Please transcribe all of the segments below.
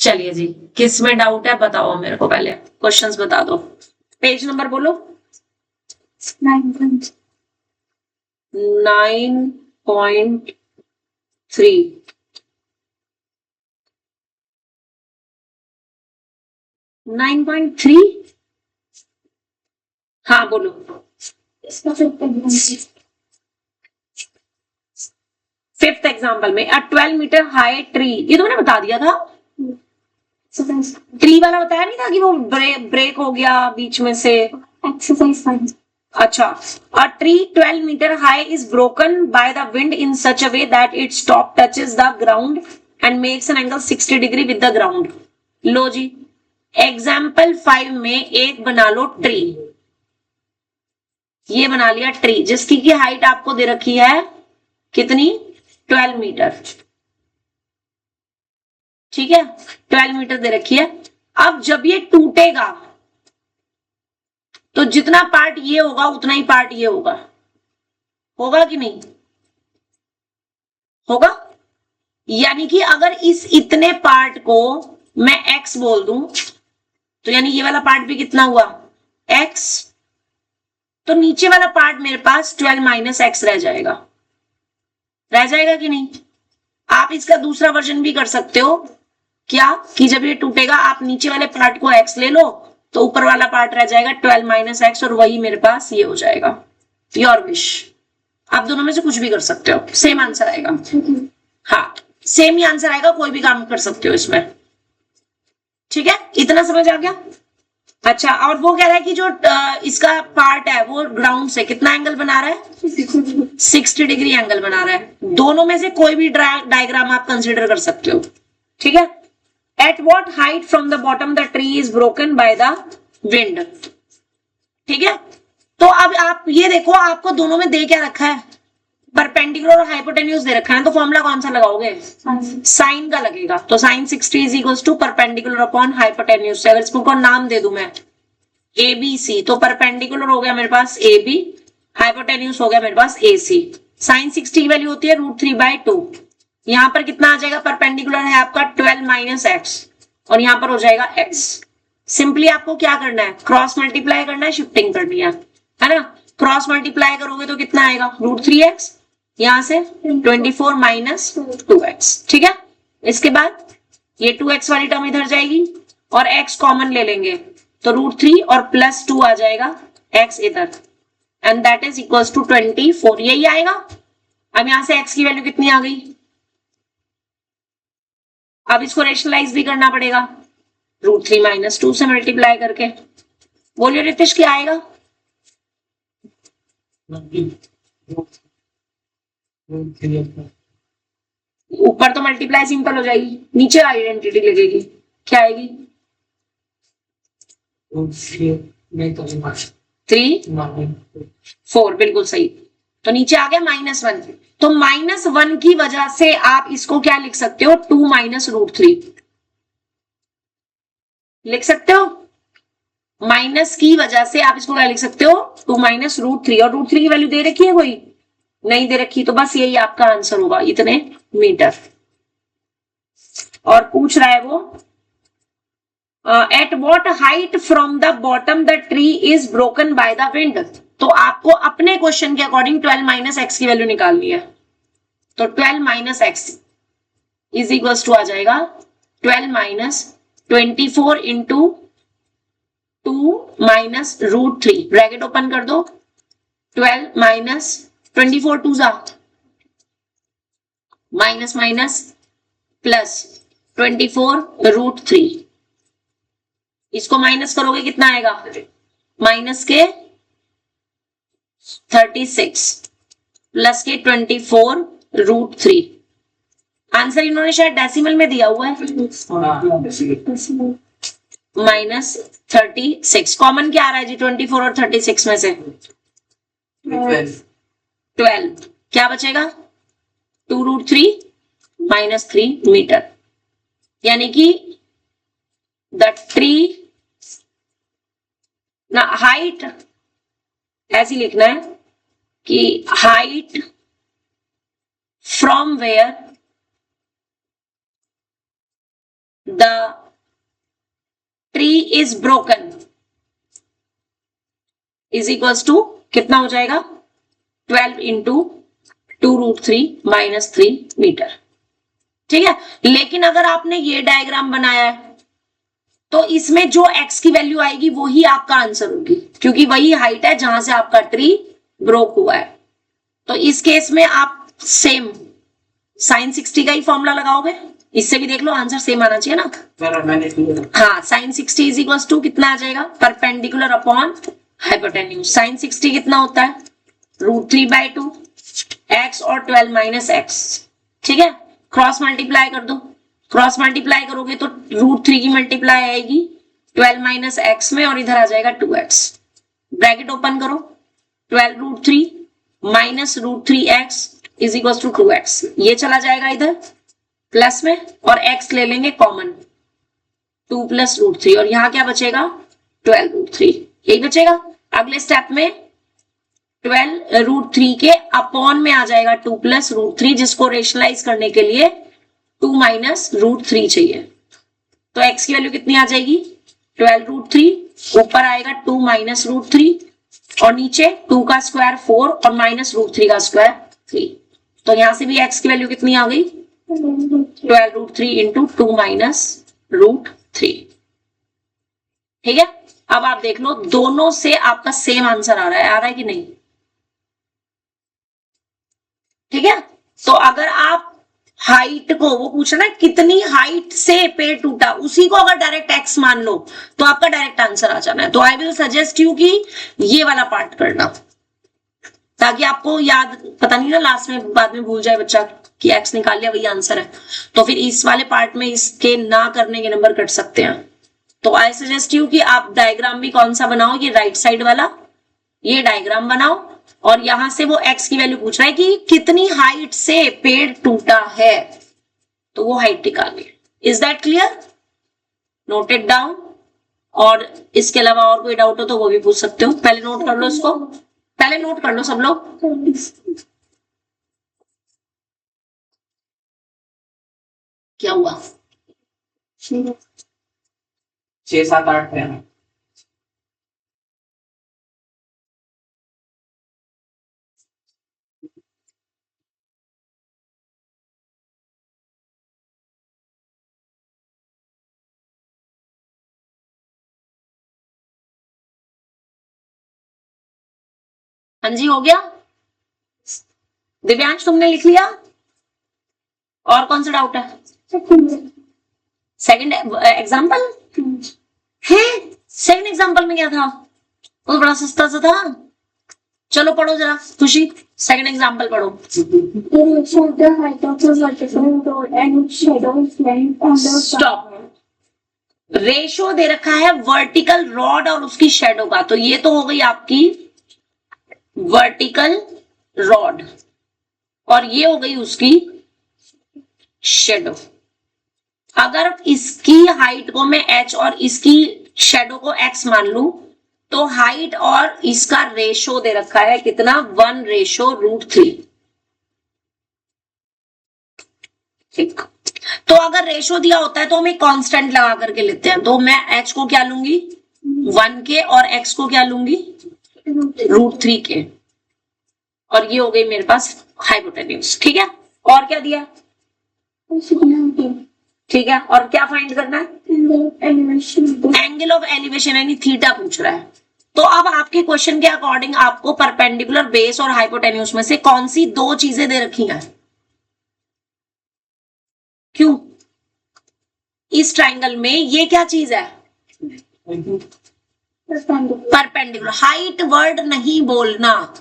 चलिए जी, किस में डाउट है बताओ मेरे को, पहले क्वेश्चंस बता दो। पेज नंबर बोलो। 9.3। 9.3। हाँ बोलो। फिफ्थ एग्जाम्पल में अ 12 मीटर हाई ट्री, ये तो मैंने बता दिया था। ट्री वाला बताया नहीं था कि वो ब्रेक हो गया बीच में से। एक्सरसाइज। अच्छा, a tree 12 meter high is broken by the wind in such a way that its top touches the ground and makes an angle 60 degree with the ground. लो जी, एग्जाम्पल 5 में एक बना लो ट्री। ये बना लिया ट्री जिसकी की हाइट आपको दे रखी है कितनी, 12 मीटर। ठीक है, 12 मीटर दे रखी है। अब जब ये टूटेगा तो जितना पार्ट ये होगा उतना ही पार्ट ये होगा, होगा कि नहीं होगा? यानी कि अगर इस इतने पार्ट को मैं x बोल दूं तो यानी ये वाला पार्ट भी कितना हुआ x, तो नीचे वाला पार्ट मेरे पास 12 माइनस एक्स रह जाएगा कि नहीं? आप इसका दूसरा वर्जन भी कर सकते हो, क्या कि जब ये टूटेगा आप नीचे वाले पार्ट को x ले लो तो ऊपर वाला पार्ट रह जाएगा 12 माइनस एक्स और वही मेरे पास ये हो जाएगा। योर विश, आप दोनों में से कुछ भी कर सकते हो, सेम आंसर आएगा। हाँ, सेम ही आंसर आएगा, कोई भी काम कर सकते हो इसमें। ठीक है, इतना समझ आ गया? अच्छा, और वो कह रहा है कि जो इसका पार्ट है वो ग्राउंड से कितना एंगल बना रहा है, 60 डिग्री एंगल बना रहा है। दोनों में से कोई भी डायग्राम आप कंसीडर कर सकते हो। ठीक है, at what height from the bottom the tree is broken by the wind. ठीक है, तो अब आप ये देखो, आपको दोनों में दे क्या रखा है, परपेंडिकुलर और हाइपोटेन्यूज दे रखा है, तो फॉर्मूला कौन सा लगाओगे, साइन का लगेगा। तो sine 60 is equal to perpendicular upon hypotenuse. अगर इसको नाम दे दूं मैं ABC, तो परपेंडिकुलर हो गया मेरे पास AB, हाइपोटेन्यूज हो गया मेरे पास AC। साइन 60 की वैल्यू होती है √3/2। यहां पर कितना आ जाएगा, परपेंडिकुलर है आपका 12 माइनस एक्स और यहां पर हो जाएगा x। सिंपली आपको क्या करना है, क्रॉस मल्टीप्लाई करना है, शिफ्टिंग करनी है ना। क्रॉस मल्टीप्लाई करोगे तो कितना आएगा, √3x, यहां से 24 माइनस 2x। ठीक है, इसके बाद ये 2x वाली टर्म इधर जाएगी और x कॉमन ले लेंगे तो √3 और +2 आ जाएगा x इधर, and that is equals to 24, यही आएगा। अब यहां से x की वैल्यू कितनी आ गई, अब इसको रेशनलाइज भी करना पड़ेगा, √3 माइनस 2 से मल्टीप्लाई करके। बोलिए रितेश क्या आएगा, ऊपर तो मल्टीप्लाई सिंपल हो जाएगी, नीचे आइडेंटिटी लगेगी, क्या आएगी, 3/4, बिल्कुल सही। तो नीचे आ गया -1, तो -1 की वजह से आप इसको क्या लिख सकते हो, 2 माइनस √3 लिख सकते हो। माइनस की वजह से आप इसको क्या लिख सकते हो, 2 माइनस √3, और √3 की वैल्यू दे रखी है, कोई नहीं दे रखी, तो बस यही आपका आंसर होगा, इतने मीटर। और पूछ रहा है वो at what height from the bottom the tree is broken by the wind. तो आपको अपने क्वेश्चन के अकॉर्डिंग 12 माइनस एक्स की वैल्यू निकालनी है, तो 12 minus x is equal to आ जाएगा 12 minus 24 into 2 minus √3, bracket open कर दो, 12 माइनस 24 2 जा माइनस माइनस प्लस 24 √3, इसको माइनस करोगे कितना आएगा, माइनस के 36 प्लस के 24 √3। आंसर इन्होंने शायद डेसिमल में दिया हुआ है, -36। कॉमन क्या आ रहा है जी 24 और 36 में से, 12, क्या बचेगा, 2√3 -3 मीटर। यानी कि द ट्री ना, हाइट ऐसी लिखना है कि height from where the tree is broken is equals to कितना हो जाएगा 12 इंटू 2√3 माइनस 3 मीटर। ठीक है, लेकिन अगर आपने ये डायग्राम बनाया है तो इसमें जो x की वैल्यू आएगी वो ही आपका आंसर होगी, क्योंकि वही हाइट है जहां से आपका ट्री ब्रोक हुआ है। तो इस केस में आप सेम sin 60 का ही फॉर्मूला लगाओगे, इससे भी देख लो आंसर सेम आना चाहिए ना। हाँ, sin 60 इज इक्वल टू कितना आ जाएगा परपेंडिकुलर अपॉन हाइपोटेन्यूज। sin 60 कितना होता है √3/2 x और 12 माइनस एक्स। ठीक है, क्रॉस मल्टीप्लाई कर दो, क्रॉस मल्टीप्लाई करोगे तो √3 की मल्टीप्लाई आएगी 12 माइनस एक्स में और इधर आ जाएगा 2x। ब्रैकेट ओपन करो, 12√3 minus √3x is equal to 2x। ये चला जाएगा इधर प्लस में और x ले लेंगे कॉमन 2 प्लस √3 और यहां क्या बचेगा 12√3, यही बचेगा। अगले स्टेप में 12√3 के अपॉन में आ जाएगा 2 प्लस √3, जिसको रेशनलाइज करने के लिए 2 माइनस √3 चाहिए। तो x की वैल्यू कितनी आ जाएगी 12√3, ऊपर आएगा 2 माइनस √3 और नीचे 2 का स्क्वायर 4 और माइनस √3 का स्क्वायर 3। तो यहां से भी x की वैल्यू कितनी आ गई 12√3 इंटू 2 माइनस √3। ठीक है, अब आप देख लो दोनों से आपका सेम आंसर आ रहा है कि नहीं। ठीक है, तो अगर आप हाइट को, वो पूछना है कितनी हाइट से पेड़ टूटा, उसी को अगर डायरेक्ट x मान लो तो आपका डायरेक्ट आंसर आ जाना है। तो आई विल सजेस्ट यू कि ये वाला पार्ट करना, ताकि आपको याद, पता नहीं ना लास्ट में बाद में भूल जाए बच्चा कि x निकाल लिया वही आंसर है। तो फिर इस वाले पार्ट में इसके ना करने के नंबर कट सकते हैं। तो आई सजेस्ट यू कि आप डायग्राम भी कौन सा बनाओ, ये राइट साइड वाला, ये डायग्राम बनाओ और यहां से वो x की वैल्यू पूछ रहा है कि कितनी हाइट से पेड़ टूटा है, तो वो हाइट निकालनी है। Is that clear? Note it down. और इसके अलावा और कोई डाउट हो तो वो भी पूछ सकते हो। पहले नोट कर लो इसको, पहले नोट कर लो सब लोग। क्या हुआ 6 7 8 है। हाँ जी, हो गया। दिव्यांश तुमने लिख लिया? और कौन सा डाउट है? सेकंड एग्जाम्पल है। सेकंड एग्जाम्पल में क्या था? वो बड़ा सस्ता सा था। चलो पढ़ो जरा खुशी, सेकंड एग्जाम्पल पढ़ो। स्टॉप। रेशो दे रखा है वर्टिकल रॉड और उसकी शेडो का, तो ये तो हो गई आपकी वर्टिकल रॉड और ये हो गई उसकी शेडो। अगर इसकी हाइट को मैं h और इसकी शेडो को x मान लूं तो हाइट और इसका रेशो दे रखा है कितना 1:√3। ठीक, तो अगर रेशो दिया होता है तो हम एक कांस्टेंट लगा करके लेते हैं। तो मैं h को क्या लूंगी 1 के और x को क्या लूंगी √3 के, और ये हो गई मेरे पास हाइपोटेन्यूज। ठीक है, और क्या दिया? ठीक है, और क्या फाइंड करना है? एंगल ऑफ एलिवेशन यानी थीटा पूछ रहा है। तो अब आपके क्वेश्चन के अकॉर्डिंग आपको परपेंडिकुलर बेस और हाइपोटेन्यूज में से कौन सी दो चीजें दे रखी हैं? क्यों इस ट्राइंगल में ये क्या चीज है? परपेंडिकुलर। हाइट वर्ड नहीं बोलना,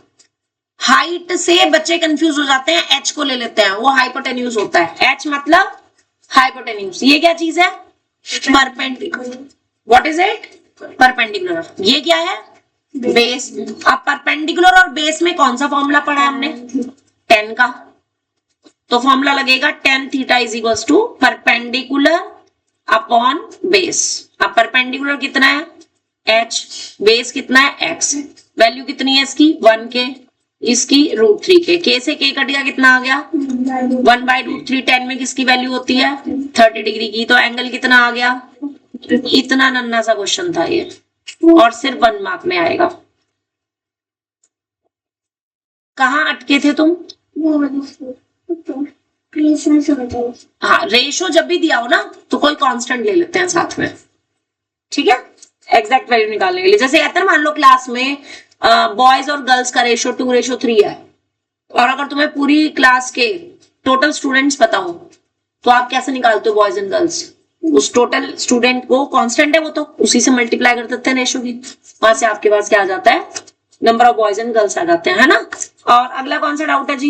हाइट से बच्चे कंफ्यूज हो जाते हैं, h को ले लेते हैं, वो हाइपोटेन्यूज होता है। h मतलब हाइपोटेन्यूज। ये क्या चीज है? Perpendicular. What is it? Perpendicular. ये क्या है? बेस। अब परपेंडिकुलर और बेस में कौन सा फॉर्मूला पढ़ा है हमने? tan का। तो फॉर्मूला लगेगा tan theta is equal to perpendicular upon base. अब परपेंडिकुलर कितना है h, बेस कितना है x, वैल्यू कितनी है इसकी 1 के, इसकी √3 के से के कट गया, कितना आ गया 1/√3। 10 में किसकी वैल्यू होती है 30 डिग्री की, तो एंगल कितना आ गया, इतना नन्ना सा क्वेश्चन था ये और सिर्फ 1 मार्क में आएगा। कहाँ अटके थे तुम? हाँ, रेशो जब भी दिया हो ना तो कोई कांस्टेंट ले लेते हैं साथ में, ठीक है, एग्जैक्ट वैल्यू निकालने के लिए। जैसे कहते हैं मान लो क्लास में बॉयज और गर्ल्स का रेशो 2:3 है, और अगर तुम्हें पूरी क्लास के टोटल स्टूडेंट्स पता हो तो आप कैसे निकालते हो बॉयज एंड गर्ल्स? उस टोटल स्टूडेंट को कांस्टेंट है वो, तो उसी से मल्टीप्लाई कर देते हैं रेशो की, वहां से आपके पास क्या आ जाता है, number of boys and girls आ जाते हैं, है ना। और अगला कौन सा डाउट है जी?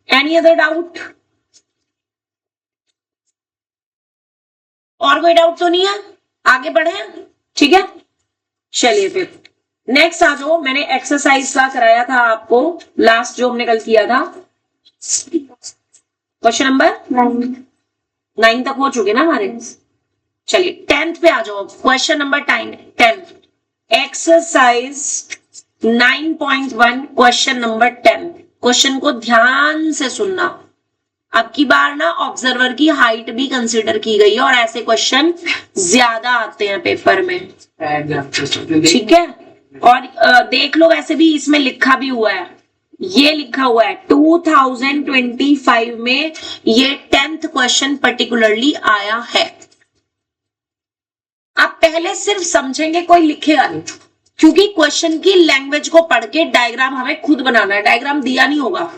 Any other doubt? और कोई डाउट तो नहीं है? आगे बढ़े, ठीक है, चलिए फिर नेक्स्ट आ जाओ। मैंने एक्सरसाइज का कराया था आपको लास्ट, जो हमने कल किया था, क्वेश्चन नंबर 9 तक हो चुके ना हमारे। चलिए 10th पे आ जाओ, question number 10 exercise 9.1 question number 10। Question को ध्यान से सुनना। अब की बार ना ऑब्जर्वर की हाइट भी कंसीडर की गई है और ऐसे क्वेश्चन ज्यादा आते हैं पेपर में, ठीक है। और देख लो, वैसे भी इसमें लिखा भी हुआ है, ये लिखा हुआ है 2025 में ये 10th क्वेश्चन पर्टिकुलरली आया है। आप पहले सिर्फ समझेंगे, कोई लिखेगा नहीं, क्योंकि क्वेश्चन की लैंग्वेज को पढ़ के डायग्राम हमें खुद बनाना है, डायग्राम दिया नहीं होगा।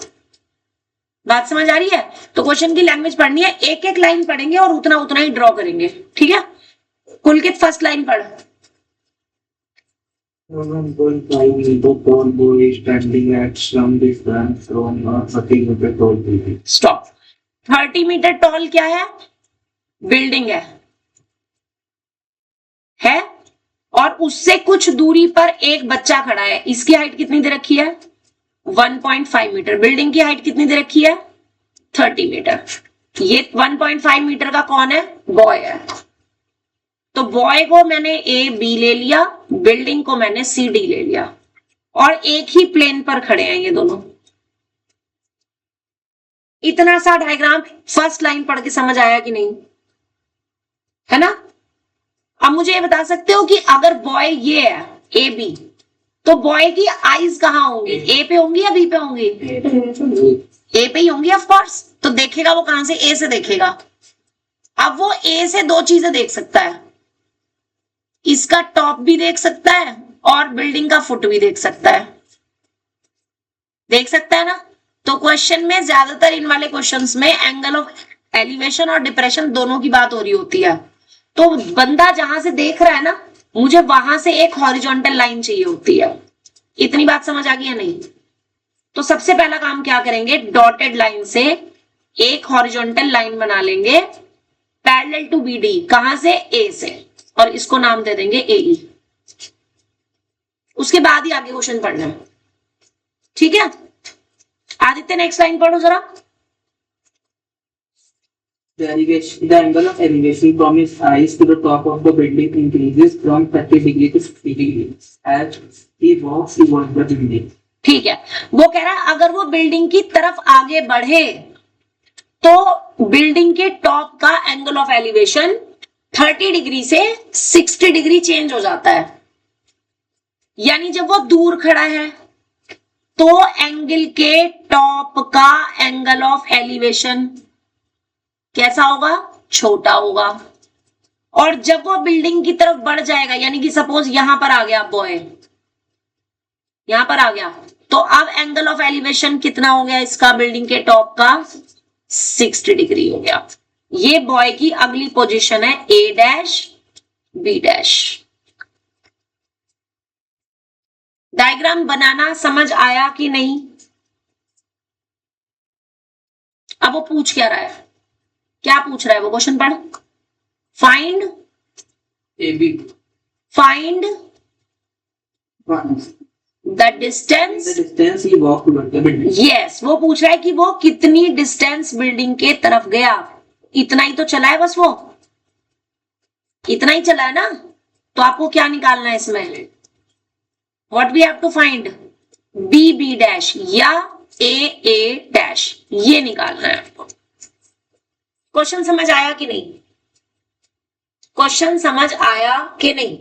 बात समझ आ रही है? तो क्वेश्चन की लैंग्वेज पढ़नी है, एक एक लाइन पढ़ेंगे और उतना उतना ही ड्रॉ करेंगे, ठीक है। पुलकित फर्स्ट लाइन पढ़। स्टॉप। 30 मीटर टॉल क्या है? बिल्डिंग है और उससे कुछ दूरी पर एक बच्चा खड़ा है। इसकी हाइट कितनी दे रखी है? 1.5 मीटर। बिल्डिंग की हाइट कितनी दे रखी है? 30 मीटर। ये 1.5 मीटर का कौन है? बॉय है। तो बॉय को मैंने ए बी ले लिया, बिल्डिंग को मैंने सी डी ले लिया, और एक ही प्लेन पर खड़े हैं ये दोनों। इतना सा डायग्राम फर्स्ट लाइन पढ़ के समझ आया कि नहीं? है ना। अब मुझे ये बता सकते हो कि अगर बॉय ये है ए बी, तो बॉय की आईज कहां होंगी? ए पे होंगी या बी पे होंगी? ए पे ही होंगी ऑफ कोर्स। तो देखेगा वो कहां से? ए से देखेगा। अब वो ए से दो चीजें देख सकता है, इसका टॉप भी देख सकता है और बिल्डिंग का फुट भी देख सकता है, देख सकता है ना। तो क्वेश्चन में ज्यादातर इन वाले क्वेश्चंस में एंगल ऑफ एलिवेशन और डिप्रेशन दोनों की बात हो रही होती है। तो बंदा जहां से देख रहा है ना, मुझे वहां से एक हॉरिजॉन्टल लाइन चाहिए होती है। इतनी बात समझ आ गई या नहीं? तो सबसे पहला काम क्या करेंगे? डॉटेड लाइन से एक हॉरिजॉन्टल लाइन बना लेंगे पैरेलल टू बीडी। कहां से? ए से, और इसको नाम दे देंगे AE। उसके बाद ही आगे क्वेश्चन पढ़ना है, ठीक है। आदित्य नेक्स्ट लाइन पढ़ो जरा। The angle of elevation from its eyes to the top of the building increases from 30 degree to 60 degree as he walks towards the building. ठीक है, वो कह रहा है अगर वो बिल्डिंग की तरफ आगे बढ़े तो बिल्डिंग के टॉप का एंगल ऑफ एलिवेशन 30 डिग्री से 60 डिग्री चेंज हो जाता है। यानी जब वो दूर खड़ा है तो एंगल के टॉप का एंगल ऑफ एलिवेशन कैसा होगा? छोटा होगा। और जब वो बिल्डिंग की तरफ बढ़ जाएगा, यानी कि सपोज यहां पर आ गया बॉय, यहां पर आ गया, तो अब एंगल ऑफ एलिवेशन कितना हो गया इसका? बिल्डिंग के टॉप का 60 डिग्री हो गया। ये बॉय की अगली पोजीशन है A' B'। डायग्राम बनाना समझ आया कि नहीं? अब वो पूछ क्या रहा है? क्या पूछ रहा है वो? क्वेश्चन पढ़। Find AB. Find the distance. The distance he walked towards the building. Yes, वो पूछ रहा है कि वो कितनी डिस्टेंस बिल्डिंग के तरफ गया। इतना ही तो चला है बस, वो इतना ही चला है ना। तो आपको क्या निकालना है इसमें? What we have to find? B B dash या ए ए डैश, ये निकालना है आपको। क्वेश्चन समझ आया कि नहीं? क्वेश्चन समझ आया कि नहीं?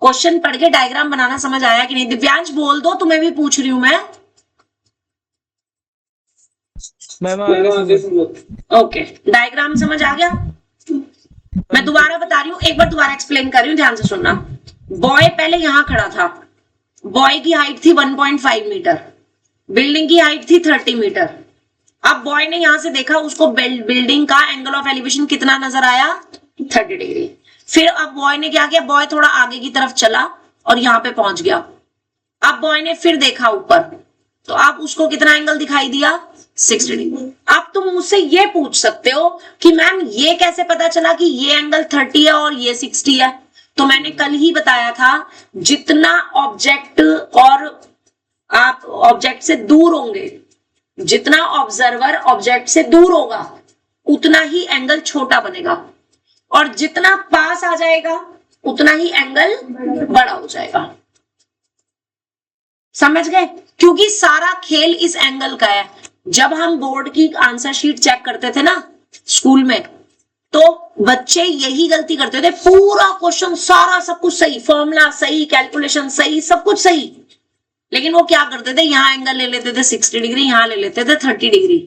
क्वेश्चन पढ़ के डायग्राम बनाना समझ आया कि नहीं? दिव्यांश बोल दो, तुम्हें भी पूछ रही हूं मैं। ओके, डायग्राम समझ आ गया? मैं दोबारा बता रही हूँ, एक बार दोबारा एक्सप्लेन कर रही हूँ, ध्यान से सुनना। बॉय पहले यहां खड़ा था, बॉय की हाइट थी 1.5 मीटर, बिल्डिंग की हाइट थी 30 मीटर। अब बॉय ने यहां से देखा, उसको बिल्डिंग का एंगल ऑफ एलिवेशन कितना नजर आया? 30 डिग्री। फिर अब बॉय ने क्या किया, बॉय थोड़ा आगे की तरफ चला और यहां पे पहुंच गया। अब बॉय ने फिर देखा ऊपर, तो अब उसको कितना एंगल दिखाई दिया? 60 डिग्री। अब तुम मुझसे ये पूछ सकते हो कि मैम ये कैसे पता चला कि ये एंगल 30 है और ये 60 है? तो मैंने कल ही बताया था, जितना ऑब्जेक्ट और आप ऑब्जेक्ट से दूर होंगे, जितना ऑब्जर्वर ऑब्जेक्ट से दूर होगा, उतना ही एंगल छोटा बनेगा, और जितना पास आ जाएगा उतना ही एंगल बड़ा हो जाएगा। समझ गए? क्योंकि सारा खेल इस एंगल का है। जब हम बोर्ड की आंसर शीट चेक करते थे ना स्कूल में, तो बच्चे यही गलती करते थे, पूरा क्वेश्चन सारा सब कुछ सही, फॉर्मूला सही, कैलकुलेशन सही, सब कुछ सही, लेकिन वो क्या करते थे, यहां एंगल ले लेते थे 60 डिग्री, यहां ले लेते थे 30 डिग्री,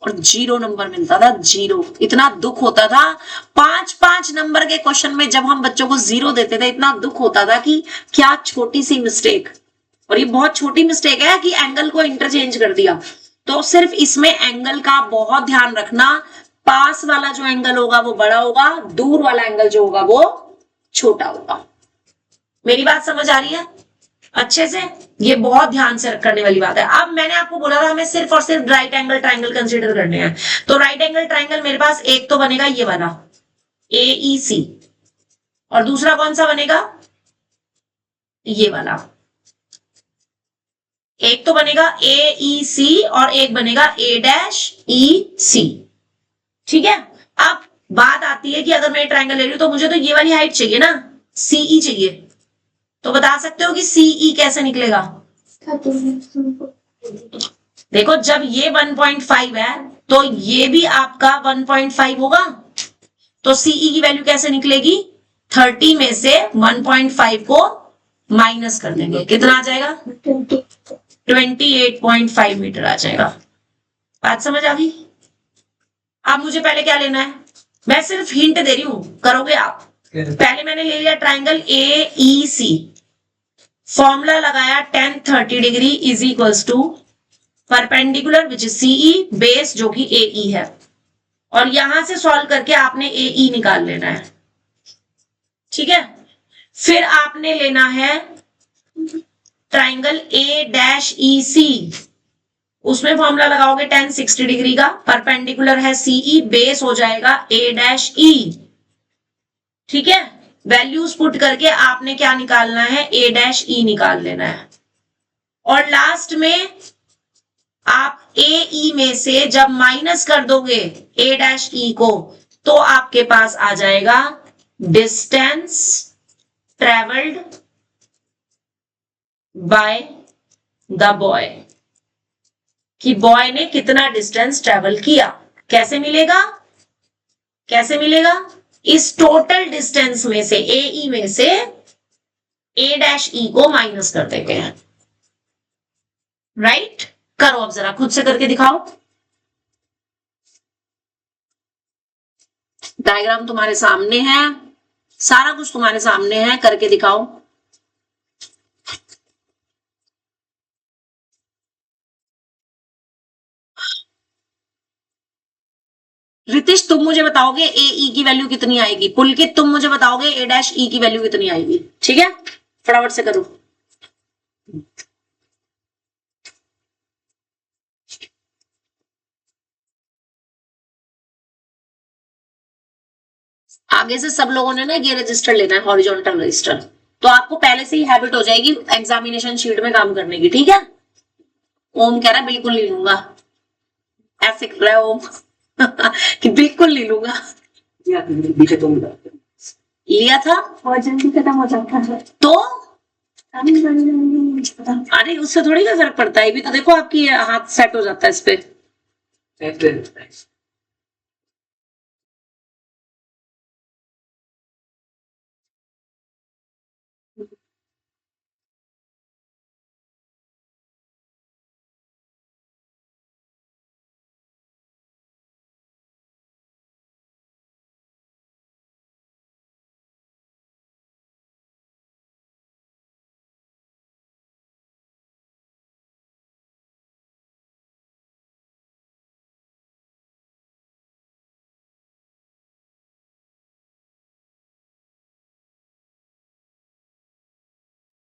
और 0 नंबर मिलता था, 0। इतना दुख होता था 5-5 नंबर के क्वेश्चन में जब हम बच्चों को 0 देते थे, इतना दुख होता था कि क्या छोटी सी मिस्टेक, और ये बहुत छोटी मिस्टेक है कि एंगल को इंटरचेंज कर दिया। तो सिर्फ इसमें एंगल का बहुत ध्यान रखना, पास वाला जो एंगल होगा वो बड़ा होगा, दूर वाला एंगल जो होगा वो छोटा होगा। मेरी बात समझ आ रही है अच्छे से? ये बहुत ध्यान से करने वाली बात है। अब मैंने आपको बोला था हमें सिर्फ और सिर्फ राइट एंगल ट्राइंगल कंसीडर करने हैं, तो राइट एंगल ट्राइंगल मेरे पास एक तो बनेगा ये वाला AEC, और दूसरा कौन सा बनेगा? ये वाला। एक तो बनेगा AEC और एक बनेगा A-EC। ठीक है? अब बात आती है कि अगर मैं ट्राइंगल ले रही हूं तो मुझे तो ये वाली हाइट चाहिए ना, CE चाहिए। तो बता सकते हो कि CE कैसे निकलेगा? देखो, जब ये 1.5 है तो ये भी आपका 1.5 होगा, तो CE की वैल्यू कैसे निकलेगी? 30 में से 1.5 को माइनस कर देंगे, कितना आ जाएगा? 28.5 मीटर आ जाएगा। बात समझ आ गई? अब मुझे पहले क्या लेना है, मैं सिर्फ हिंट दे रही हूं, करोगे आप। पहले मैंने ले लिया ट्राइंगल AEC, फॉर्मूला लगाया tan 30 degree is equals to perpendicular which is CE, base जो कि AE है, और यहां से सॉल्व करके आपने AE निकाल लेना है। ठीक है? फिर आपने लेना है ट्राइंगल A-EC, उसमें फॉर्मूला लगाओगे tan 60 डिग्री का, परपेंडिकुलर है CE, बेस हो जाएगा A-E। ठीक है? वैल्यूज पुट करके आपने क्या निकालना है? A-E निकाल लेना है, और लास्ट में आप AE में से जब माइनस कर दोगे A-E को, तो आपके पास आ जाएगा distance travelled by the boy, कि बॉय ने कितना डिस्टेंस ट्रेवल किया। कैसे मिलेगा? कैसे मिलेगा? इस टोटल डिस्टेंस में से, AE में से A-E को माइनस कर देते हैं। राइट? करो, अब जरा खुद से करके दिखाओ। डायग्राम तुम्हारे सामने है, सारा कुछ तुम्हारे सामने है, करके दिखाओ। रितिश तुम मुझे बताओगे AE की वैल्यू कितनी आएगी, पुलकित तुम मुझे बताओगे A-E की वैल्यू कितनी आएगी। ठीक है? फटाफट से करो। आगे से सब लोगों ने ना ये रजिस्टर लेना है, हॉरिजॉन्टल रजिस्टर, तो आपको पहले से ही हैबिट हो जाएगी एग्जामिनेशन शीट में काम करने की। ठीक है? ओम कह रहा है बिल्कुल नहीं लूंगा, ऐसे कर रहा है ओम कि बिल्कुल नहीं लूंगा। पीछे तो मिला लिया था बहुत जल्दी खत्म हो जाता है। तो अभी नहीं पता। अरे उससे थोड़ी ना फर्क पड़ता है, ये भी तो देखो आपकी हाथ सेट हो जाता है इस पे। ऐसे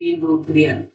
तीन रूट थ्री है।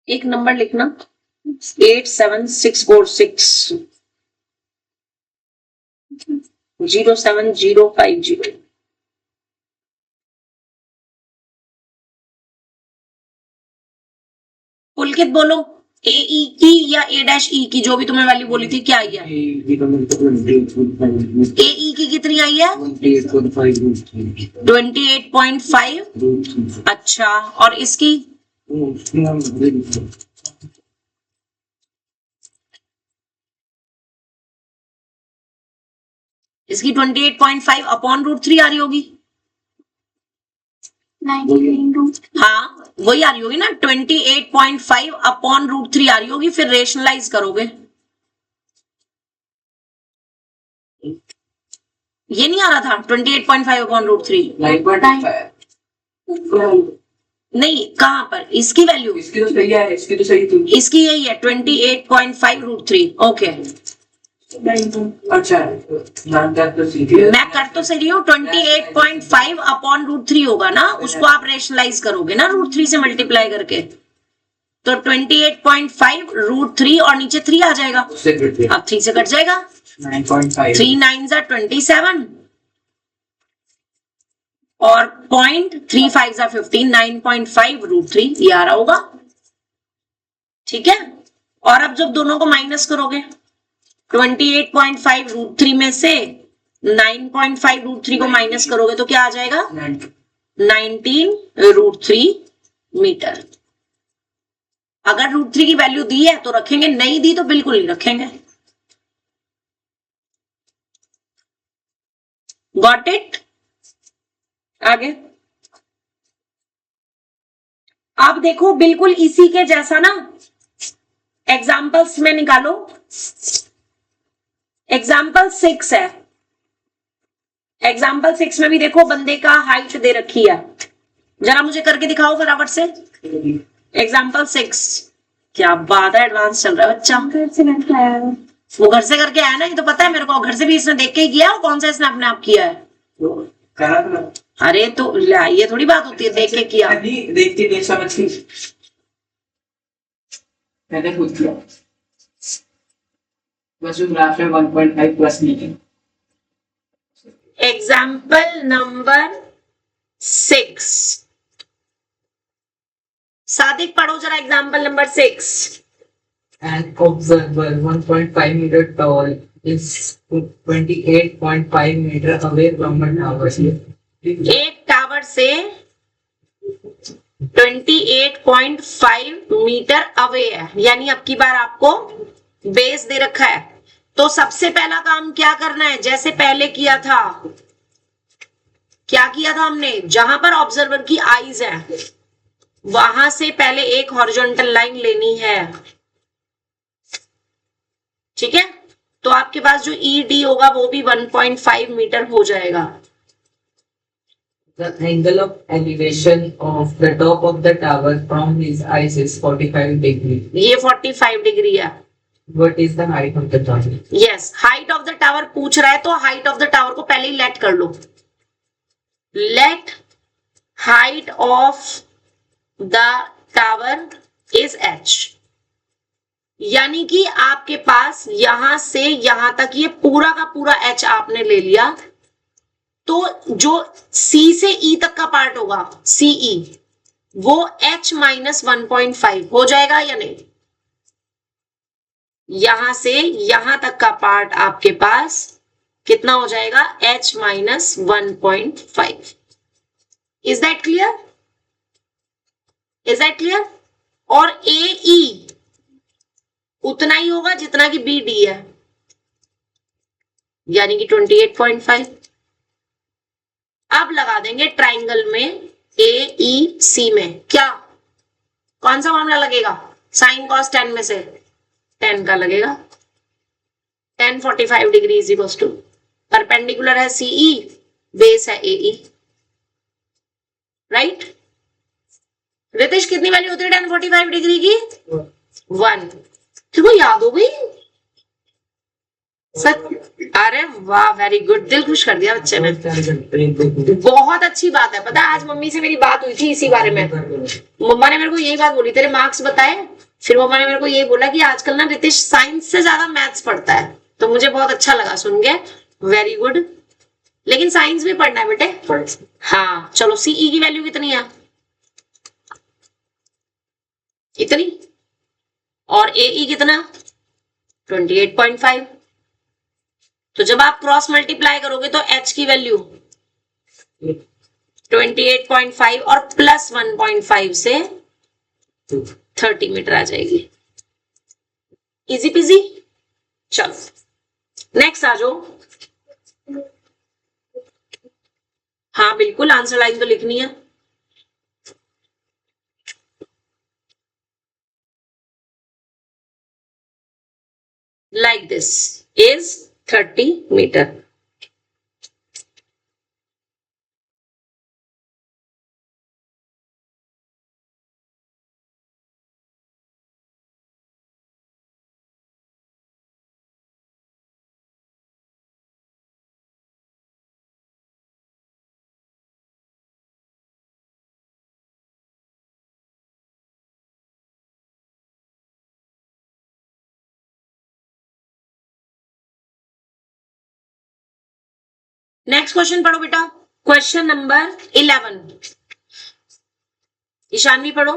एक नंबर लिखना 87646 07050। पुलकित बोलो, ए ई की या ए डैश ई की, जो भी तुम्हें वैल्यू बोली थी क्या आई है? ए ई की कितनी आई है? 28.5। अच्छा, और इसकी? इसकी 28.5 अपॉन रूट 3 आ रही होगी। 19 हाँ वही आ रही होगी ना, 28.5 अपॉन रूट 3 आ रही होगी। फिर रेशनलाइज करोगे, ये नहीं आ रहा था 28.5 अपॉन रूट 3? 9.5 नहीं, कहाँ पर इसकी वैल्यू? इसकी तो सही है, इसकी तो सही थी। इसकी यही है 28.5 रूट 3। ओके, अच्छा मैं कर तो सही हूँ, 28.5 अपॉन रूट 3 होगा ना, उसको आप रेशनलाइज करोगे ना रूट 3 से मल्टीप्लाई करके, तो 28.5 रूट 3 और नीचे 3 आ जाएगा। अब 3 से कट जाएगा, 9.5 3 9 27 और 0.35 15, 9.5 रूट 3 ये आ रहा होगा। ठीक है, और अब जब दोनों को माइनस करोगे 28.5 रूट 3 में से 9.5 रूट 3 को माइनस करोगे तो क्या आ जाएगा? 19 रूट 3 मीटर। अगर रूट 3 की वैल्यू दी है तो रखेंगे, नहीं दी तो बिल्कुल नहीं रखेंगे। Got it? आगे आप देखो, बिल्कुल इसी के जैसा ना एग्जाम्पल्स में निकालो। एग्जाम्पल 6 है, एग्जाम्पल 6 में भी देखो बंदे का हाइट दे रखी है, जरा मुझे करके दिखाओ फटाफट से। एग्जाम्पल 6, क्या बात है, एडवांस चल रहा है बच्चा। घर से करके आया है। वो घर से करके आया ना, ये तो पता है मेरे को, घर से भी इसने देख के ही किया, और कौन सा इसने अपने आप किया है? अरे तो ये थोड़ी बात होती है देख के किया। देख के नहीं समझ की, मैंने खुद किया, बस ग्राफ में 1.5 प्लस नहीं। एग्जाम्पल नंबर 6, सादिक पढ़ो जरा example number 6। An observer 1.5 meter tall is 28.5 meter away from a tower. एक टावर से 28.5 मीटर अवे है, यानी अब की बार आपको बेस दे रखा है, तो सबसे पहला काम क्या करना है, जैसे पहले किया था। क्या किया था हमने? जहां पर ऑब्जर्वर की आईज है वहां से पहले एक हॉरिजॉन्टल लाइन लेनी है, ठीक है। तो आपके पास जो ED होगा वो भी 1.5 मीटर हो जाएगा। The angle of elevation of the top of the tower from his eyes is 45 degrees. ये 45 डिग्री है। What is the height of the tower? Yes, height of the tower पूछ रहा है तो हाइट ऑफ द टावर को पहले ही let कर लो। Let height of the tower is h, यानी कि आपके पास यहां से यहां तक ये पूरा का पूरा h आपने ले लिया, तो जो C से E तक का पार्ट होगा CE, वो h माइनस 1.5 हो जाएगा या नहीं। यहां से यहां तक का पार्ट आपके पास कितना हो जाएगा, h minus 1.5। Is that clear? Is that clear? और AE उतना ही होगा जितना कि BD है, यानी कि 28.5। अब लगा देंगे ट्राइंगल में AEC में, क्या कौन सा मामला लगेगा, साइन कॉस 10 में से 10 का लगेगा। 10 45 degree is equal to, perpendicular है CE, बेस है AE, राइट। रितेश कितनी वैल्यू होती है 10 45 डिग्री की? 1। तुमको याद हो गई सच? अरे वाह, वेरी गुड, दिल खुश कर दिया बच्चे ने, बहुत अच्छी बात है। पता है आज मम्मी से मेरी बात हुई थी इसी बारे में, मम्मा ने मेरे को यही बात बोली, तेरे मार्क्स बताए। फिर मम्मा ने मेरे को यही बोला कि आजकल ना रितेश साइंस से ज्यादा मैथ्स पढ़ता है, तो मुझे बहुत अच्छा लगा सुन के, वेरी गुड। लेकिन साइंस भी पढ़ना है बेटे। हाँ चलो, CE की वैल्यू कितनी है, इतनी, और AE कितना, 28.5। तो जब आप क्रॉस मल्टीप्लाई करोगे तो H की वैल्यू 28.5 और प्लस 1.5 से 30 मीटर आ जाएगी। Easy PG. चलो नेक्स्ट आ जाओ। हाँ बिल्कुल, आंसर लाइन तो लिखनी है। Like this is 30 meter. Next question पढ़ो बेटा, क्वेश्चन नंबर 11। ईशानवी पढ़ो।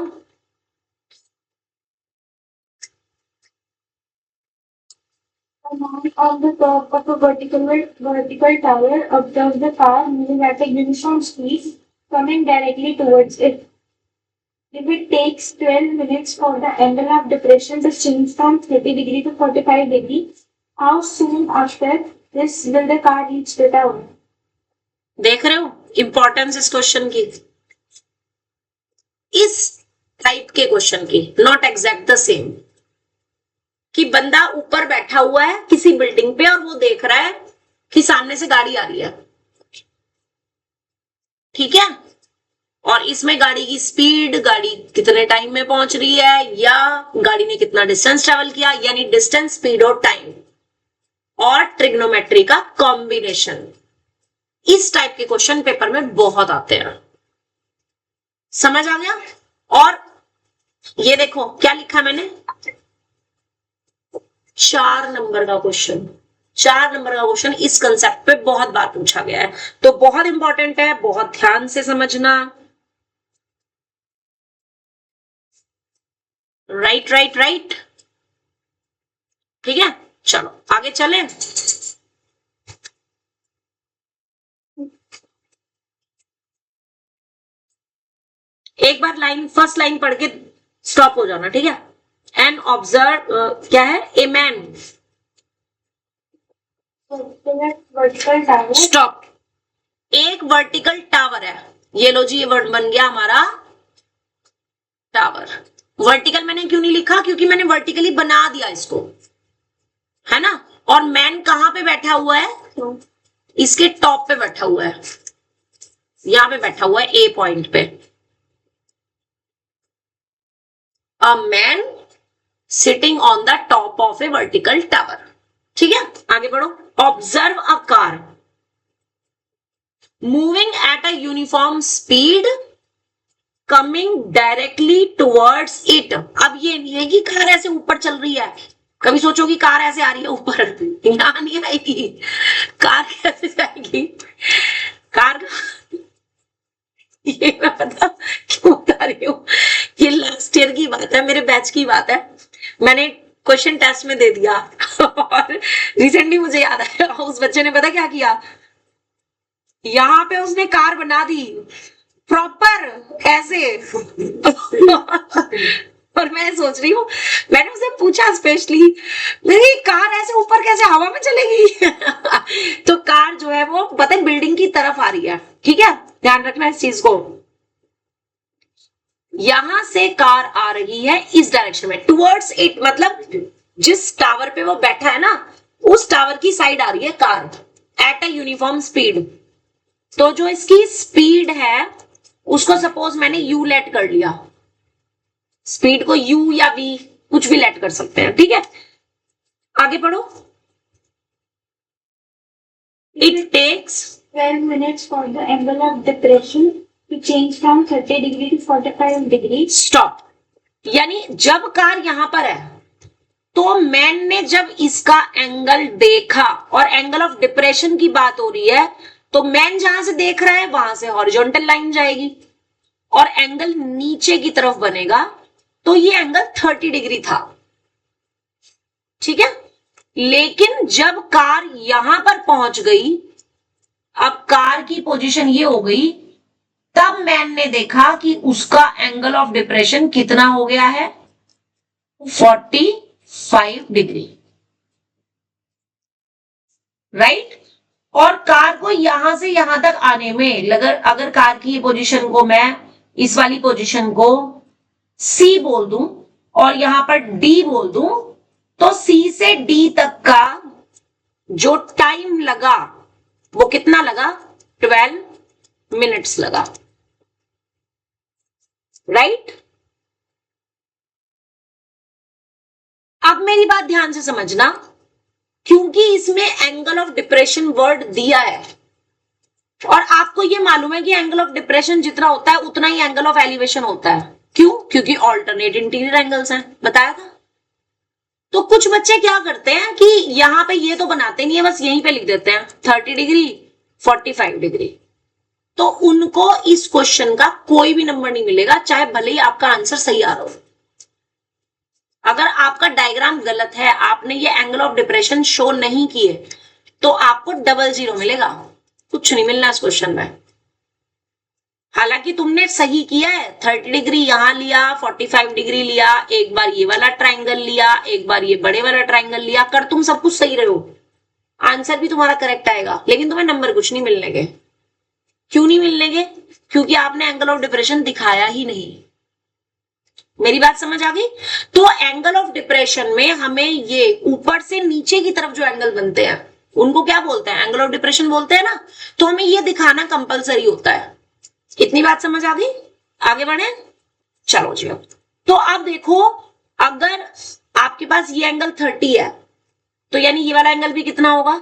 On the top of a vertical tower, observe the car moving at a uniform speed, coming directly towards it. If it takes 12 minutes for the angle of depression to change from 30 degree to 45 degree, how soon after this will the car reach the tower? देख रहे हो importance इस question की, इस type के question की, not exact the same, कि बंदा ऊपर बैठा हुआ है किसी बिल्डिंग पे और वो देख रहा है कि सामने से गाड़ी आ रही है, ठीक है, और इसमें गाड़ी की स्पीड, गाड़ी कितने टाइम में पहुंच रही है, या गाड़ी ने कितना डिस्टेंस ट्रेवल किया, यानी डिस्टेंस, स्पीड और टाइम, और ट्रिग्नोमेट्री का कॉम्बिनेशन। इस टाइप के क्वेश्चन पेपर में बहुत आते हैं, समझ आ गया। और ये देखो क्या लिखा मैंने, 4 नंबर का क्वेश्चन, 4 नंबर का क्वेश्चन इस कंसेप्ट पे बहुत बार पूछा गया है, तो बहुत इंपॉर्टेंट है, बहुत ध्यान से समझना। राइट राइट राइट, ठीक है। चलो आगे चलें। एक बार लाइन, फर्स्ट लाइन पढ़ के स्टॉप हो जाना, ठीक है। एंड ऑब्जर्व, क्या है, a man, Vertical tower. Stop. एक वर्टिकल टावर है, ये लो जी, ये वर्ड बन गया हमारा टावर। वर्टिकल मैंने क्यों नहीं लिखा, क्योंकि मैंने वर्टिकली बना दिया इसको, है ना। और मैन कहां पे बैठा हुआ है, So, इसके टॉप पे बैठा हुआ है, यहां पे बैठा हुआ है ए पॉइंट पे। A man sitting on the top of A vertical tower. ठीक है, आगे बढ़ो। Observe a car moving at a uniform speed coming directly towards it. अब ये नहीं है कि कार ऐसे ऊपर चल रही है, कभी सोचो कि कार ऐसे आ रही है ऊपर, यहां नहीं आएगी। कार कैसे जाएगी, कार ये मैं पता क्यों बता रही हूँ, ये लास्ट ईयर की बात है, मेरे बैच की बात है, मैंने क्वेश्चन टेस्ट में दे दिया और रिसेंटली मुझे याद आया उस बच्चे ने पता क्या किया, यहां पे उसने कार बना दी प्रॉपर ऐसे और मैं सोच रही हूँ, मैंने उसे पूछा स्पेशली, मेरी कार ऐसे ऊपर कैसे हवा में चलेगी तो कार जो है वो पता है बिल्डिंग की तरफ आ रही है, ठीक है, ध्यान रखना इस चीज को। यहां से कार आ रही है इस डायरेक्शन में टुवर्ड्स इट, मतलब जिस टावर पे वो बैठा है ना उस टावर की साइड आ रही है car at a uniform speed. तो जो इसकी स्पीड है उसको सपोज मैंने यू लेट कर लिया, स्पीड को यू या वी कुछ भी लेट कर सकते हैं, ठीक है। आगे पढ़ो। It takes 12 minutes for the angle of depression to change from 30 degree to 45 degree. Stop, यानी जब कार यहां पर है तो मैन ने जब इसका एंगल देखा, और एंगल ऑफ डिप्रेशन की बात हो रही है, तो मैन जहां से देख रहा है वहां से हॉरिजॉन्टल लाइन जाएगी और एंगल नीचे की तरफ बनेगा, तो ये एंगल 30 डिग्री था, ठीक है। लेकिन जब कार यहां पर पहुंच गई, अब कार की पोजीशन ये हो गई, तब मैन ने देखा कि उसका एंगल ऑफ डिप्रेशन कितना हो गया है, 45 डिग्री, राइट। और कार को यहां से यहां तक आने में अगर कार की पोजीशन को मैं इस वाली पोजीशन को सी बोल दूं और यहां पर डी बोल दूं, तो सी से डी तक का जो टाइम लगा वो कितना लगा, 12 मिनट्स लगा, राइट। अब मेरी बात ध्यान से समझना, क्योंकि इसमें एंगल ऑफ डिप्रेशन वर्ड दिया है और आपको ये मालूम है कि एंगल ऑफ डिप्रेशन जितना होता है उतना ही एंगल ऑफ एलिवेशन होता है। क्यों, क्योंकि ऑल्टरनेट इंटीरियर एंगल्स हैं, बताया था। तो कुछ बच्चे क्या करते हैं कि यहां पे ये तो बनाते नहीं है, बस यहीं पे लिख देते हैं 30 डिग्री 45 डिग्री, तो उनको इस क्वेश्चन का कोई भी नंबर नहीं मिलेगा, चाहे भले ही आपका आंसर सही आ रहा हो। अगर आपका डायग्राम गलत है, आपने ये एंगल ऑफ डिप्रेशन शो नहीं किए, तो आपको 00 मिलेगा, कुछ नहीं मिलना इस क्वेश्चन में। हालांकि तुमने सही किया है, 30 डिग्री यहां लिया, 45 डिग्री लिया, एक बार ये वाला ट्राइंगल लिया, एक बार ये बड़े वाला ट्राइंगल लिया, कर तुम सब कुछ सही रहे हो, आंसर भी तुम्हारा करेक्ट आएगा, लेकिन तुम्हें नंबर कुछ नहीं मिलने के। क्यों नहीं मिलने के, क्योंकि आपने एंगल ऑफ डिप्रेशन दिखाया ही नहीं। मेरी बात समझ आ गई। तो एंगल ऑफ डिप्रेशन में हमें ये ऊपर से नीचे की तरफ जो एंगल बनते हैं उनको क्या बोलते हैं, एंगल ऑफ डिप्रेशन बोलते हैं ना। तो हमें ये दिखाना कंपलसरी होता है। इतनी बात समझ आ गई, आगे बढ़े, चलो जी। अब तो अब देखो, अगर आपके पास ये एंगल 30 है, तो यानी ये वाला एंगल भी कितना होगा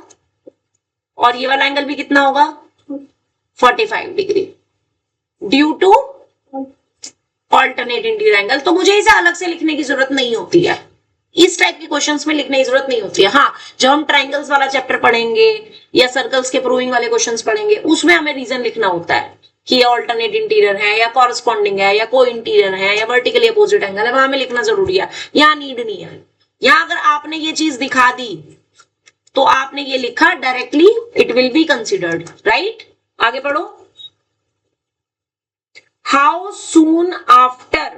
और ये वाला एंगल भी कितना होगा, 45 degree, due to alternate interior angle. तो मुझे इसे अलग से लिखने की जरूरत नहीं होती है, इस टाइप के क्वेश्चंस में लिखने की जरूरत नहीं होती है। हाँ, जब हम ट्राइंगल्स वाला चैप्टर पढ़ेंगे या सर्कल्स के प्रूविंग वाले क्वेश्चंस पढ़ेंगे, उसमें हमें रीजन लिखना होता है कि ये ऑल्टरनेट इंटीरियर है या कॉरस्पॉन्डिंग है या को इंटीरियर है या वर्टिकली अपोजिट एंगल है, वहां हमें लिखना जरूरी है। यहाँ नीड नहीं है। यहाँ अगर आपने ये चीज दिखा दी तो आपने ये लिखा directly, it will be considered, right. आगे पढ़ो। हाउ सून आफ्टर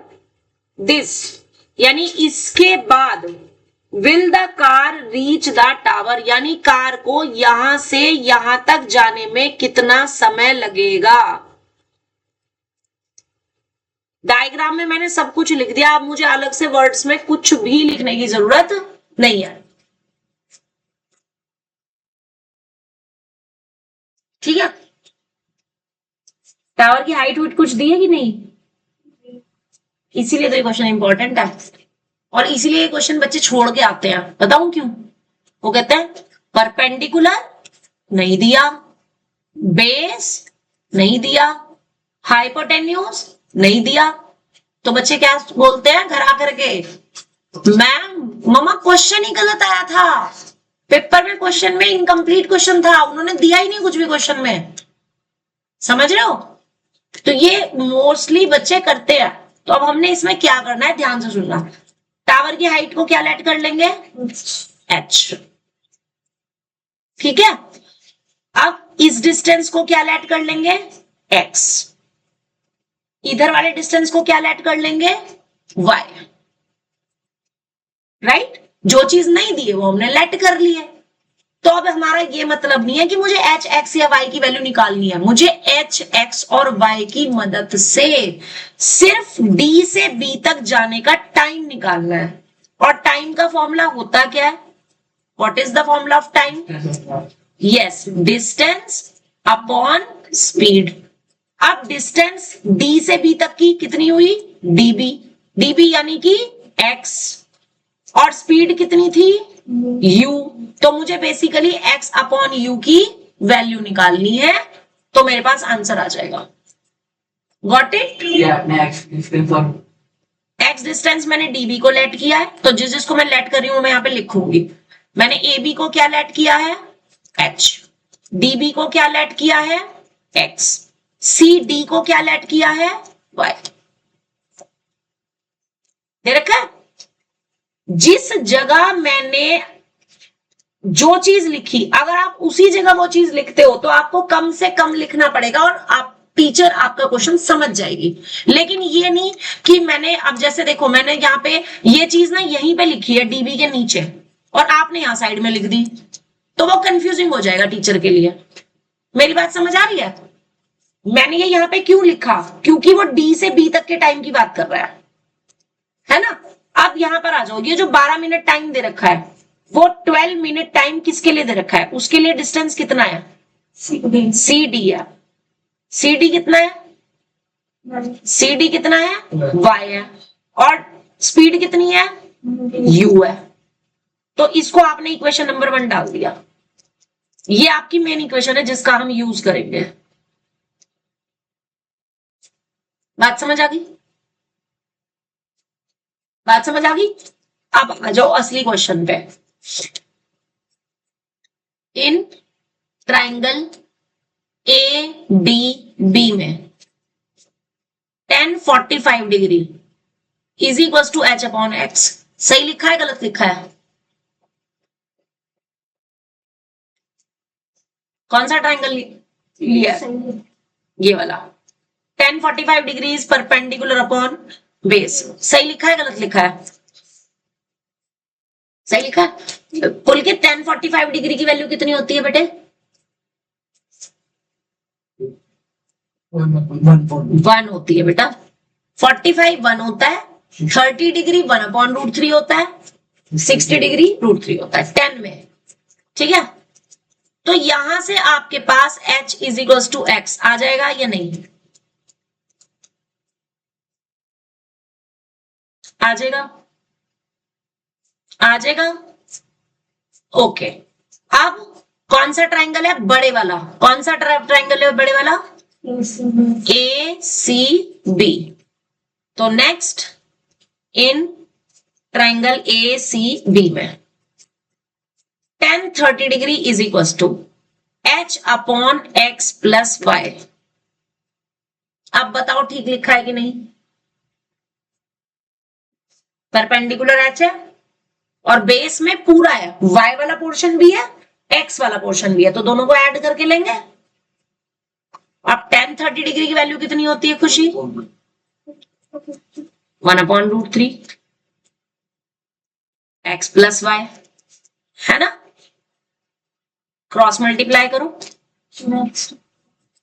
दिस, यानी इसके बाद, will the car reach the tower, यानी कार को यहां से यहां तक जाने में कितना समय लगेगा। डायग्राम में मैंने सब कुछ लिख दिया, अब मुझे अलग से वर्ड्स में कुछ भी लिखने की जरूरत नहीं है। ठीक है, टावर की हाइट वाइट कुछ दी है कि नहीं, इसीलिए तो ये क्वेश्चन इंपॉर्टेंट है और इसीलिए ये क्वेश्चन बच्चे छोड़ के आते हैं। बताऊं क्यों? वो कहते हैं परपेंडिकुलर नहीं दिया, बेस नहीं दिया, हाइपोटेन्यूज नहीं दिया, तो बच्चे क्या बोलते हैं घर आकर के, मैम मम्मा क्वेश्चन ही गलत आया था, पेपर में क्वेश्चन में इनकम्प्लीट क्वेश्चन था, उन्होंने दिया ही नहीं कुछ भी क्वेश्चन में। समझ रहे हो? तो ये मोस्टली बच्चे करते हैं। तो अब हमने इसमें क्या करना है, ध्यान से सुनना। टावर की हाइट को क्या लेट कर लेंगे, h, ठीक है। अब इस डिस्टेंस को क्या लेट कर लेंगे, x, इधर वाले डिस्टेंस को क्या लेट कर लेंगे, y, राइट। जो चीज नहीं दी है वो हमने लेट कर ली है। तो अब हमारा ये मतलब नहीं है कि मुझे h, x या y की वैल्यू निकालनी है, मुझे h, x और y की मदद से सिर्फ d से b तक जाने का टाइम निकालना है। और टाइम का फॉर्मूला होता क्या है, what is the formula of time, yes, distance upon speed. अब डिस्टेंस d से b तक की कितनी हुई, db, db यानी कि x, और स्पीड कितनी थी, u, तो मुझे बेसिकली x अपॉन u की वैल्यू निकालनी है, तो मेरे पास आंसर आ जाएगा। Got it? x डिस्टेंस मैंने db को लेट किया है, तो जिसको मैं लेट कर रही हूं मैं यहां पे लिखूंगी। मैंने ab को क्या लेट किया है, h, db को क्या लेट किया है, x, cd को क्या लेट किया है, y। दे रखा है? जिस जगह मैंने जो चीज लिखी, अगर आप उसी जगह वो चीज लिखते हो तो आपको कम से कम लिखना पड़ेगा और आप टीचर आपका क्वेश्चन समझ जाएगी। लेकिन ये नहीं कि मैंने, अब जैसे देखो मैंने यहाँ पे ये चीज ना यहीं पे लिखी है डीबी के नीचे और आपने यहां साइड में लिख दी, तो वो कंफ्यूजिंग हो जाएगा टीचर के लिए। मेरी बात समझ आ रही है? मैंने ये यहाँ पे क्यों लिखा, क्योंकि वो डी से बी तक के टाइम की बात कर रहा है ना। अब यहां पर आ जाओ, ये जो 12 मिनट टाइम दे रखा है वो 12 मिनट टाइम किसके लिए दे रखा है, उसके लिए डिस्टेंस कितना है, सी डी है। सी डी कितना है, सी डी कितना है, y है, और स्पीड कितनी है, u है। तो इसको आपने इक्वेशन नंबर 1 डाल दिया। ये आपकी मेन इक्वेशन है जिसका हम यूज करेंगे। बात समझ आ गई? बात समझ आ गई? अब आ जाओ असली क्वेश्चन पे। In triangle A D B में tan 45 degree is equal to h upon x, सही लिखा है गलत लिखा है? कौन सा ट्राइंगल लिया है, ये वाला। tan 45 degree is perpendicular upon base, सही लिखा है गलत लिखा है? सही लिखा है। कुल के tan 45 डिग्री की वैल्यू कितनी होती है बेटे, 1 होती है बेटा। 45 1 होता है, 30 डिग्री 1/√3 होता है, 60 डिग्री √3 होता है 10 में। ठीक है, तो यहां से आपके पास h is equal to x आ जाएगा या नहीं, आ जाएगा, आ जाएगा। ओके, अब कौन सा ट्राइंगल है, बड़े वाला। कौन सा ट्राइंगल है बड़े वाला, ए सी बी। तो next in triangle A C B में tan 30 degree is equal to h upon x plus y। अब बताओ ठीक लिखा है कि नहीं, परपेंडिकुलर h है और बेस में पूरा है, y वाला पोर्शन भी है x वाला पोर्शन भी है, तो दोनों को ऐड करके लेंगे। अब tan 30 डिग्री की वैल्यू कितनी होती है खुशी, 1/√3 x प्लस y, है ना। क्रॉस मल्टीप्लाई करो,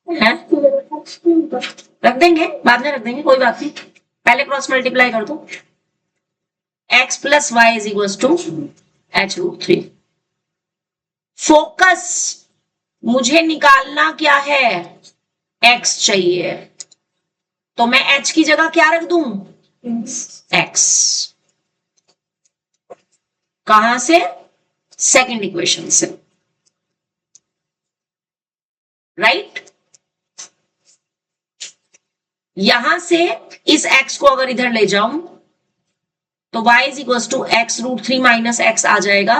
है रख देंगे बाद में, रख देंगे कोई बात नहीं। पहले क्रॉस मल्टीप्लाई कर दो, x plus y is equal to h√3। Focus, मुझे निकालना क्या है, x चाहिए, तो मैं h की जगह क्या रख दूं, x। कहां से, सेकंड इक्वेशन से, राइट। यहां से इस x को अगर इधर ले जाऊं तो y is equal to x√3 minus x आ जाएगा,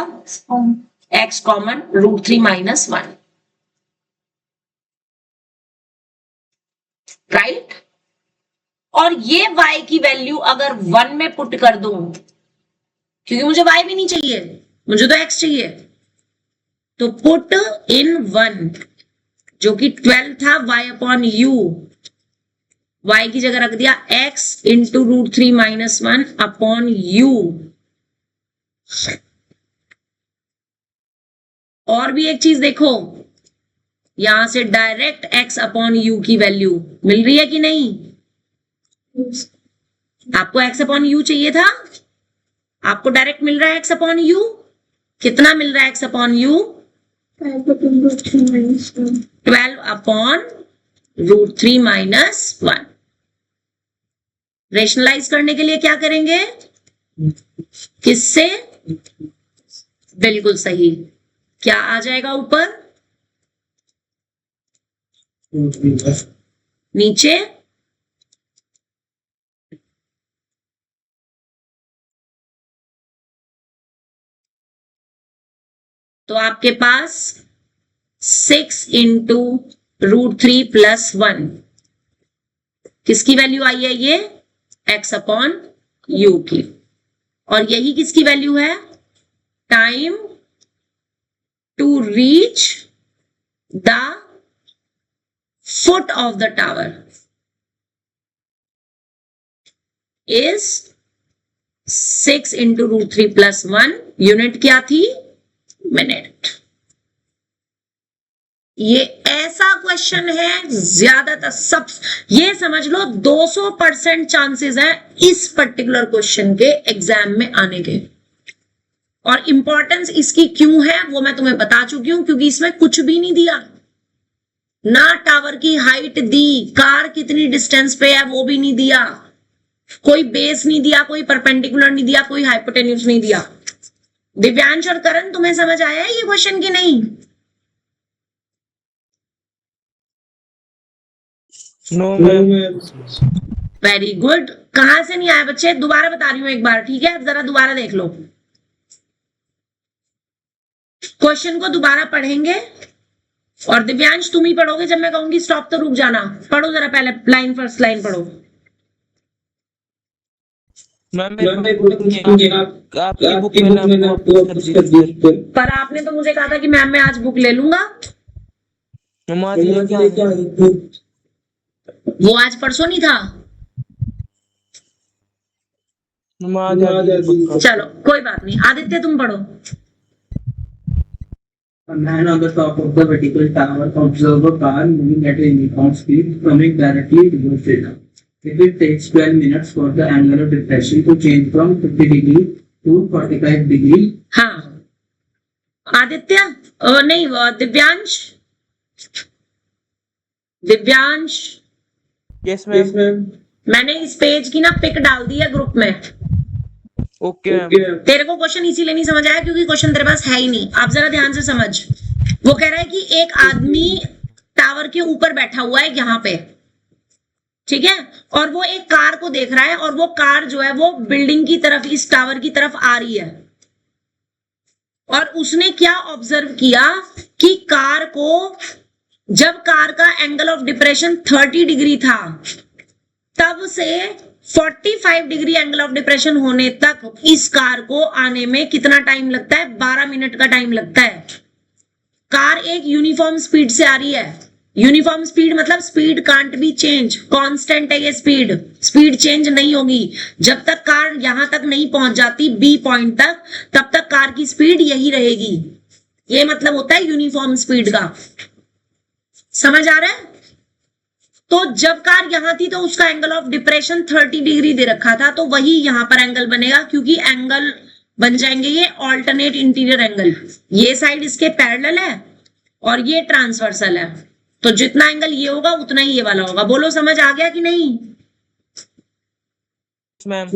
x कॉमन √3 माइनस 1, राइट। और ये y की वैल्यू अगर 1 में पुट कर दूं, क्योंकि मुझे y भी नहीं चाहिए, मुझे तो x चाहिए, तो पुट इन 1, जो कि 12 था y अपॉन u, y की जगह रख दिया x into √3 minus 1 upon u। और भी एक चीज देखो, यहां से डायरेक्ट x अपॉन u की वैल्यू मिल रही है कि नहीं, आपको x अपॉन u चाहिए था, आपको डायरेक्ट मिल रहा है x अपॉन u, कितना मिल रहा है x upon u, 12 upon √3 minus 1। Rationalize करने के लिए क्या करेंगे, किससे, बिल्कुल सही, क्या आ जाएगा ऊपर, नीचे, तो आपके पास 6 इंटू √3 प्लस 1, किसकी वैल्यू आई है, ये x अपॉन u की, और यही किसकी वैल्यू है, time to reach the foot of the tower is 6 into √3 plus 1, unit क्या थी, मिनट। ये ऐसा क्वेश्चन है, ज्यादातर सब ये समझ लो 200% चांसेस है इस पर्टिकुलर क्वेश्चन के एग्जाम में आने के, और इंपॉर्टेंस इसकी क्यों है वो मैं तुम्हें बता चुकी हूं, क्योंकि इसमें कुछ भी नहीं दिया, ना टावर की हाइट दी, कार कितनी डिस्टेंस पे है वो भी नहीं दिया, कोई बेस नहीं दिया, कोई परपेंडिकुलर नहीं दिया, कोई हाइपोटेन्यूज नहीं दिया। दिव्यांश और करण, तुम्हें समझ आया है ये क्वेश्चन की नहीं, नो मैम। Very good. कहां से नहीं आया बच्चे, दोबारा बता रही हूं एक बार, ठीक है, जरा दोबारा देख लो, क्वेश्चन को दोबारा पढ़ेंगे, और दिव्यांश तुम ही पढ़ोगे, जब मैं कहूंगी स्टॉप तो रुक जाना, पढ़ो जरा, पहले लाइन फर्स्ट लाइन पढ़ो। मैम आपकी बुक में पर आपने तो मुझे कहा था कि मैम मैं आज बुक ले लूंगा, वो आज परसों नहीं था, चलो कोई बात नहीं, आदित्य तुम पढ़ो। A man on the top of the vertical tower observes a car moving at a uniform speed coming directly towards it. If it takes 12 minutes for the angle of depression to change from 50 degree to 45 degree. हाँ आदित्य, नहीं Divyansh, Divyansh, yes ma'am. मैंने इस page की ना pick डाल दी है group में, okay. तेरे को क्वेश्चन इसीलिए नहीं समझ आया क्योंकि क्वेश्चन तेरे पास है ही नहीं। आप जरा ध्यान से समझ, वो कह रहा है कि एक आदमी टावर के ऊपर बैठा हुआ है यहाँ पे, ठीक है, और वो एक कार को देख रहा है, और वो कार जो है वो बिल्डिंग की तरफ, इस टावर की तरफ आ रही है, और उसने क्या ऑब्जर्व किया कि कार को, जब कार का एंगल ऑफ डिप्रेशन 30 डिग्री था, तब से 45 डिग्री एंगल ऑफ डिप्रेशन होने तक इस कार को आने में कितना टाइम लगता है, 12 मिनट का टाइम लगता है। कार एक यूनिफॉर्म स्पीड से आ रही है, यूनिफॉर्म स्पीड मतलब speed can't be change, constant है ये स्पीड, स्पीड चेंज नहीं होगी जब तक कार यहां तक नहीं पहुंच जाती बी पॉइंट तक, तब तक कार की स्पीड यही रहेगी। ये मतलब होता है यूनिफॉर्म स्पीड का, समझ आ रहा है? तो जब कार यहां थी तो उसका एंगल ऑफ डिप्रेशन 30 डिग्री दे रखा था, तो वही यहां पर एंगल बनेगा, क्योंकि एंगल बन जाएंगे ये ऑल्टरनेट इंटीरियर एंगल। ये साइड इसके पैरेलल है और ये ट्रांसवर्सल है, तो जितना एंगल ये होगा उतना ही ये वाला होगा। बोलो समझ आ गया कि नहीं? मैम।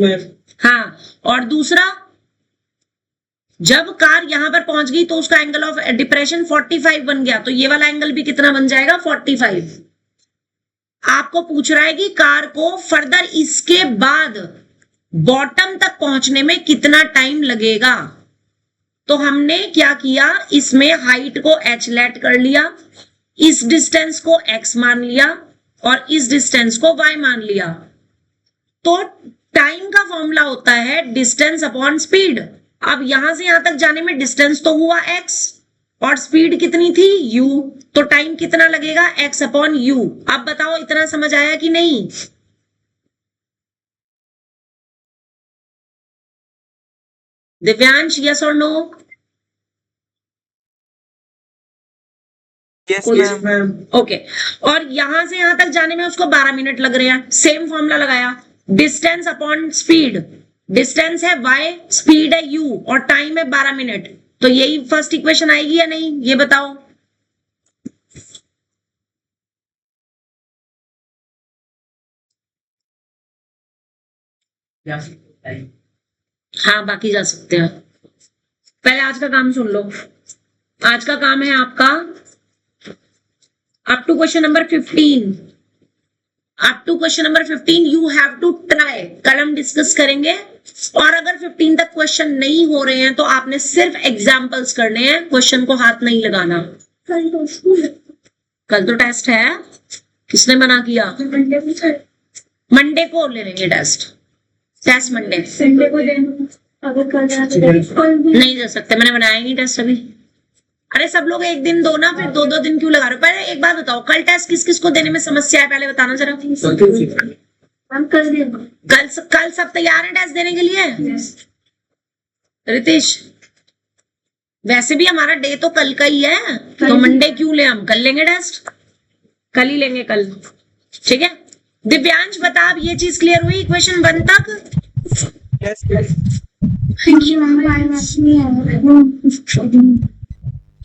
हाँ, और दूसरा, जब कार यहां पर पहुंच गई तो उसका एंगल ऑफ डिप्रेशन 45 बन गया, तो ये वाला एंगल भी कितना बन जाएगा? 45। आपको पूछ रहा है कि कार को फर्दर इसके बाद बॉटम तक पहुंचने में कितना टाइम लगेगा। तो हमने क्या किया, इसमें हाइट को h लेट कर लिया, इस डिस्टेंस को x मान लिया और इस डिस्टेंस को y मान लिया। तो टाइम का फॉर्मूला होता है डिस्टेंस अपॉन स्पीड। अब यहां से यहां तक जाने में डिस्टेंस तो हुआ x और स्पीड कितनी थी? u, तो टाइम कितना लगेगा? x upon u। अब बताओ इतना समझ आया कि नहीं? दिव्यांश, यस और नो? Yes ma'am. ओके, और यहां से यहां तक जाने में उसको 12 मिनट लग रहे हैं। सेम फॉर्मूला लगाया, डिस्टेंस अपॉन स्पीड। डिस्टेंस है y, स्पीड है u और टाइम है 12 मिनट। तो यही फर्स्ट इक्वेशन आएगी या नहीं, ये बताओ। हाँ, बाकी जा सकते हैं। पहले आज का काम सुन लो। आज का काम है आपका up to question number 15। Up to question number 15 you have to try. कल हम डिस्कस करेंगे, और अगर 15 तक क्वेश्चन नहीं हो रहे हैं तो आपने सिर्फ एग्जांपल्स करने हैं, क्वेश्चन को हाथ नहीं लगाना। कल तो टेस्ट है, किसने मना किया? मंडे को ले लेंगे टेस्ट मंडे। संडे को देना, अगर कल नहीं दे सकते, मैंने बनाया ही नहीं टेस्ट अभी। अरे सब लोग एक दिन दो ना, फिर 2-2 दिन क्यों लगा रहे हो? पहले एक बात बताओ, कल टेस्ट किस किस को देने में समस्या है, पहले बताना जरा। हम कल देंगे। कल सब तैयार हैं टेस्ट देने के लिए? रितेश, वैसे भी हमारा डे तो कल का ही है, तो मंडे क्यों ले, हम कल लेंगे टेस्ट, कल ही लेंगे कल, ठीक है? दिव्यांश बता, अब ये चीज क्लियर हुई क्वेश्चन 1 तक? यस।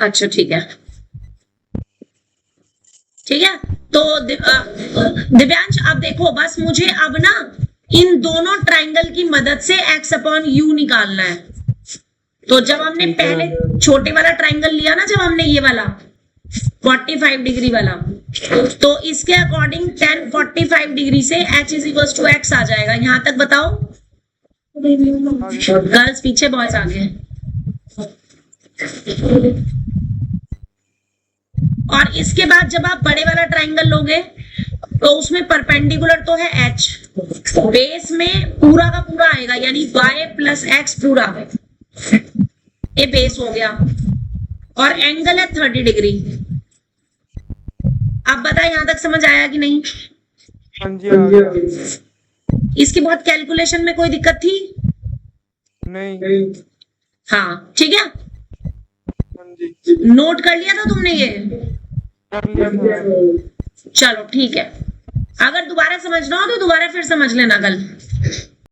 अच्छा ठीक है, ठीक है। तो दिव्यांश अब देखो, बस मुझे अब ना इन दोनों ट्राइंगल की मदद से x अपॉन u निकालना है। तो जब हमने पहले छोटे वाला ट्राइंगल लिया ना, जब हमने ये वाला 45 डिग्री वाला, तो इसके अकॉर्डिंग tan 45 डिग्री से h is equal to x आ जाएगा। यहां तक बताओ। गर्ल्स पीछे, बॉयज आगे। और इसके बाद जब आप बड़े वाला ट्राइंगल लोगे तो उसमें परपेंडिकुलर तो है h, बेस में पूरा का पूरा आएगा, यानी y प्लस x पूरा, ये बेस हो गया, और एंगल है 30 डिग्री। अब बता, यहां तक समझ आया कि नहीं? हाँ जी, आ गया। इसकी बहुत कैलकुलेशन में कोई दिक्कत थी? नहीं। हाँ ठीक है, हाँ जी, नोट कर लिया था तुमने ये? कर लिया मैम। चलो ठीक है, अगर दोबारा समझना हो तो दोबारा फिर समझ लेना कल।